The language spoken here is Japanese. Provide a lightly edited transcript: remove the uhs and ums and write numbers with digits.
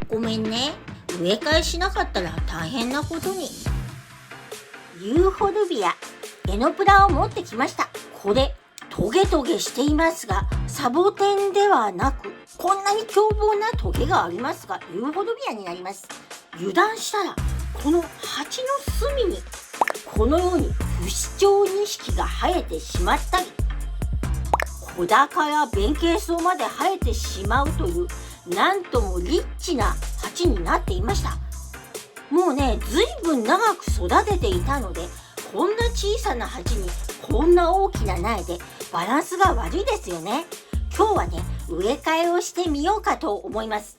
ごめんね。植え替えしなかったら大変なことに。ユーフォルビア、エノプラを持ってきました。これ、トゲトゲしていますが、サボテンではなく、こんなに凶暴なトゲがありますが、ユーフォルビアになります。油断したら、この鉢の隅に、このように不死鳥錦が生えてしまったり、小高や弁慶草まで生えてしまうという、なんともリッチな鉢になっていました。もうね、ずいぶん長く育てていたので、こんな小さな鉢にこんな大きな苗でバランスが悪いですよね。今日はね、植え替えをしてみようかと思います。